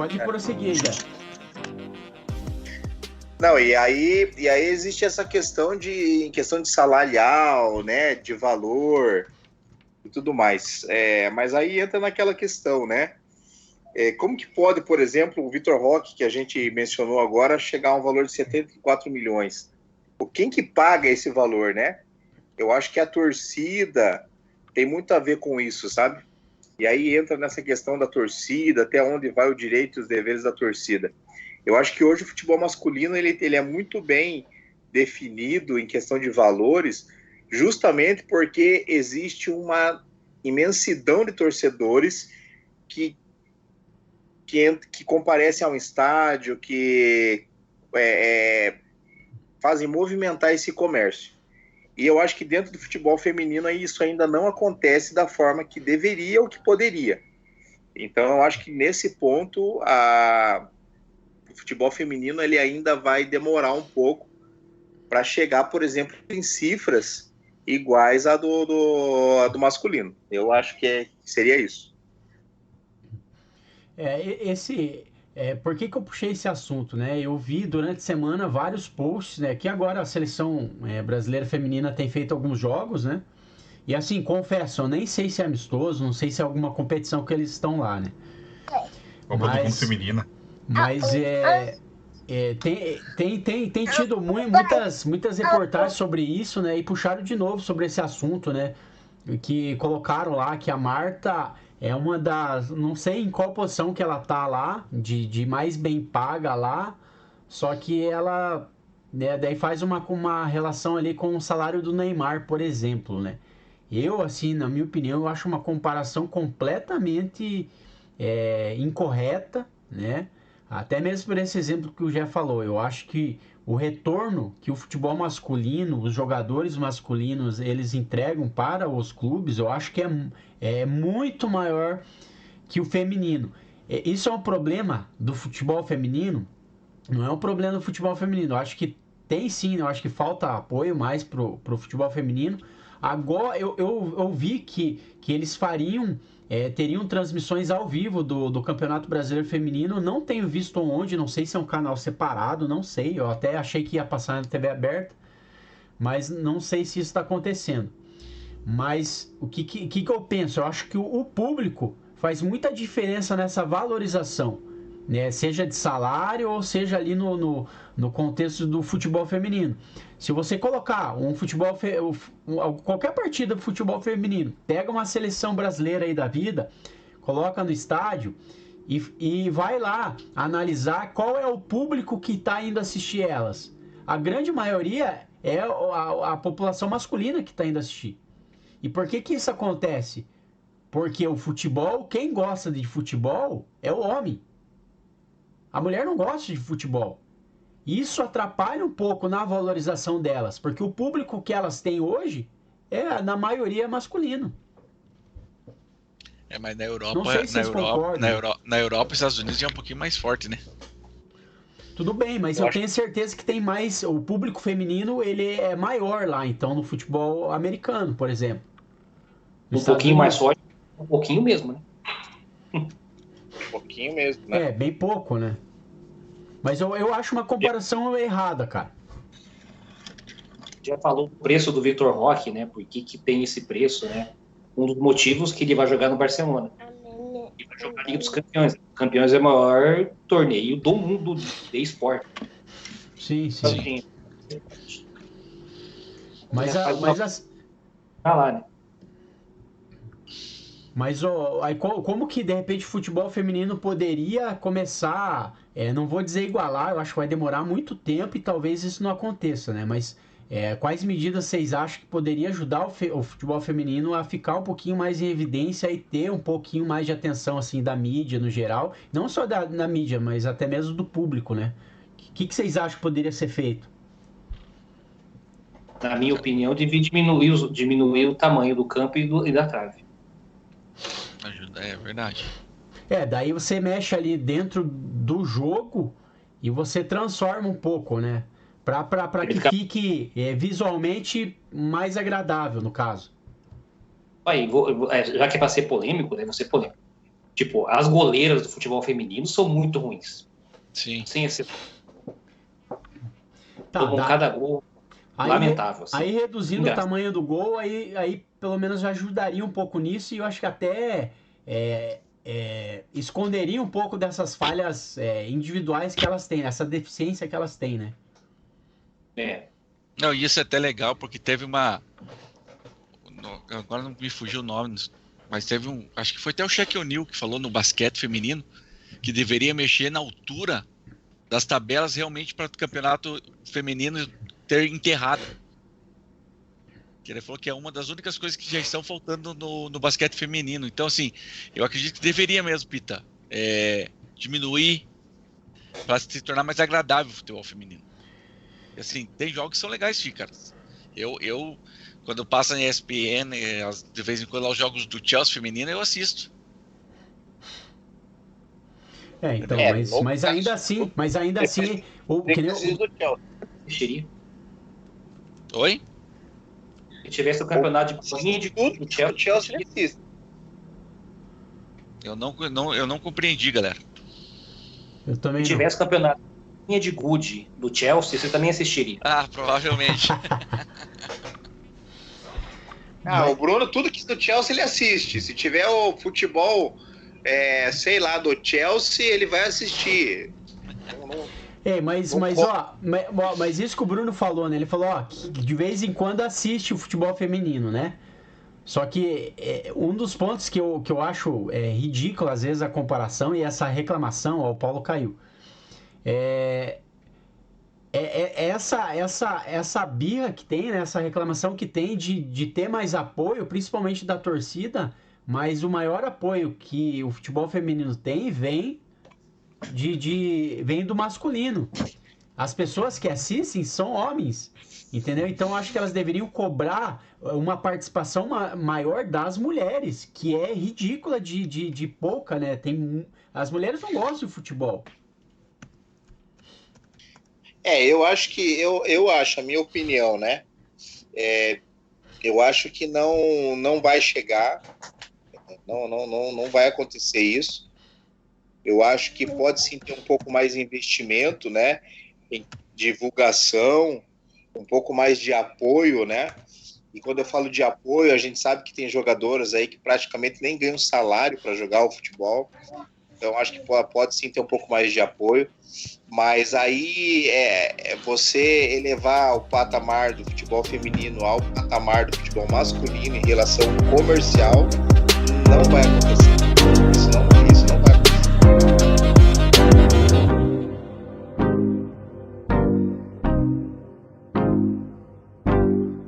Pode prosseguir aí, Dé. Não, e aí existe essa questão de salarial, né, de valor e tudo mais. Mas aí entra naquela questão, né? Como que pode, por exemplo, o Vitor Roque, que a gente mencionou agora, chegar a um valor de 74 milhões? Quem que paga esse valor, né? Eu acho que a torcida tem muito a ver com isso, sabe? E aí entra nessa questão da torcida, até onde vai o direito e os deveres da torcida. Eu acho que hoje o futebol masculino ele é muito bem definido em questão de valores, justamente porque existe uma imensidão de torcedores que comparecem ao estádio, que fazem movimentar esse comércio. E eu acho que dentro do futebol feminino isso ainda não acontece da forma que deveria ou que poderia. Então eu acho que nesse ponto o futebol feminino ele ainda vai demorar um pouco para chegar, por exemplo, em cifras iguais à do masculino. Eu acho que seria isso. Por que eu puxei esse assunto, né? Eu vi durante a semana vários posts, né? Que agora a seleção brasileira feminina tem feito alguns jogos, né? E assim, confesso, eu nem sei se é amistoso, não sei se é alguma competição que eles estão lá, né? Copa do Mundo Feminina. Mas tem tido muitas reportagens sobre isso, né? E puxaram de novo sobre esse assunto, né? Que colocaram lá que a Marta é uma das... Não sei em qual posição que ela tá lá, de mais bem paga lá, só que ela... Né, daí faz uma relação ali com o salário do Neymar, por exemplo, né? Eu, assim, na minha opinião, eu acho uma comparação completamente incorreta, né? Até mesmo por esse exemplo que o Jé falou, eu acho que o retorno que o futebol masculino, os jogadores masculinos, eles entregam para os clubes, eu acho que é muito maior que o feminino. Isso é um problema do futebol feminino? Não é um problema do futebol feminino. Eu acho que tem sim, eu acho que falta apoio mais pro futebol feminino. Agora, eu vi que eles teriam transmissões ao vivo do Campeonato Brasileiro Feminino. Não tenho visto onde, não sei se é um canal separado, não sei. Eu até achei que ia passar na TV aberta, mas não sei se isso está acontecendo. Mas o que eu penso? Eu acho que o público faz muita diferença nessa valorização, né? Seja de salário ou seja ali no contexto do futebol feminino. Se você colocar qualquer partida do futebol feminino, pega uma seleção brasileira aí da vida, coloca no estádio e vai lá analisar qual é o público que está indo assistir elas. A grande maioria é a população masculina que está indo assistir. E por que isso acontece? Porque o futebol, quem gosta de futebol é o homem. A mulher não gosta de futebol. Isso atrapalha um pouco na valorização delas, porque o público que elas têm hoje na maioria, masculino. Mas na Europa, não sei se vocês concordam. Na Europa, os Estados Unidos já é um pouquinho mais forte, né? Tudo bem, mas eu tenho certeza que tem mais... O público feminino, ele é maior lá, então, no futebol americano, por exemplo. Um pouquinho mais forte, um pouquinho mesmo, né? Um pouquinho mesmo, né? Bem pouco, né? Mas eu acho uma comparação errada, cara. Já falou o preço do Vitor Roque, né? Por que tem esse preço, né? Um dos motivos que ele vai jogar no Barcelona. Ele vai jogar a Liga dos Campeões. Campeões é o maior torneio do mundo de esporte. Sim. Lá, né? Mas aí, como que de repente o futebol feminino poderia começar, não vou dizer igualar, eu acho que vai demorar muito tempo e talvez isso não aconteça, né? Mas quais medidas vocês acham que poderia ajudar o futebol feminino a ficar um pouquinho mais em evidência e ter um pouquinho mais de atenção assim da mídia no geral, não só da mídia, mas até mesmo do público, né? O que vocês acham que poderia ser feito? Na minha opinião, devia diminuir o tamanho do campo e da trave. Ajuda, é verdade. Daí você mexe ali dentro do jogo e você transforma um pouco, né? Pra que fique visualmente mais agradável, no caso. Aí, já que é pra ser polêmico, né? Vou ser polêmico. Tipo, as goleiras do futebol feminino são muito ruins. Sim. Sem exceção. Tá, Cada gol lamentável. Assim. Aí reduzindo o tamanho do gol, aí pelo menos já ajudaria um pouco nisso, e eu acho que até esconderia um pouco dessas falhas individuais que elas têm, essa deficiência que elas têm, né? Não, isso é até legal, porque teve uma... Agora não me fugiu o nome, mas teve acho que foi até o Shaquille O'Neal que falou no basquete feminino que deveria mexer na altura das tabelas realmente para o campeonato feminino ter enterrado. Que ele falou que é uma das únicas coisas que já estão faltando no basquete feminino. Então, assim, eu acredito que deveria mesmo, Pita, diminuir para se tornar mais agradável o futebol feminino. E, assim, tem jogos que são legais, sim, cara. Eu quando passa em ESPN, de vez em quando, os jogos do Chelsea feminino, eu assisto. Então, mas ainda assim, Oi? Se tivesse o campeonato de bolinha de tudo, o Chelsea assiste. Eu não compreendi, galera. Eu também Se tivesse o campeonato de gude do Chelsea, você também assistiria. Ah, provavelmente. O Bruno, tudo que do Chelsea ele assiste. Se tiver o futebol, sei lá, do Chelsea, ele vai assistir. Mas isso que o Bruno falou, né? Ele falou, que de vez em quando assiste o futebol feminino, né? Só que um dos pontos que eu acho ridículo, às vezes, a comparação e essa reclamação, o Paulo caiu. Essa birra que tem, né? Essa reclamação que tem de ter mais apoio, principalmente da torcida, mas o maior apoio que o futebol feminino tem vem do masculino. As pessoas que assistem são homens, entendeu? Então eu acho que elas deveriam cobrar uma participação maior das mulheres, que é ridícula de pouca, né? As mulheres não gostam de futebol. Eu acho que a minha opinião, né? Eu acho que não vai chegar, não vai acontecer isso. Eu acho que pode sim ter um pouco mais de investimento, né? Em divulgação, um pouco mais de apoio, né? E quando eu falo de apoio, a gente sabe que tem jogadoras aí que praticamente nem ganham salário para jogar o futebol. Então, acho que pode sim ter um pouco mais de apoio. Mas aí, você elevar o patamar do futebol feminino ao patamar do futebol masculino em relação comercial, não vai acontecer. Isso não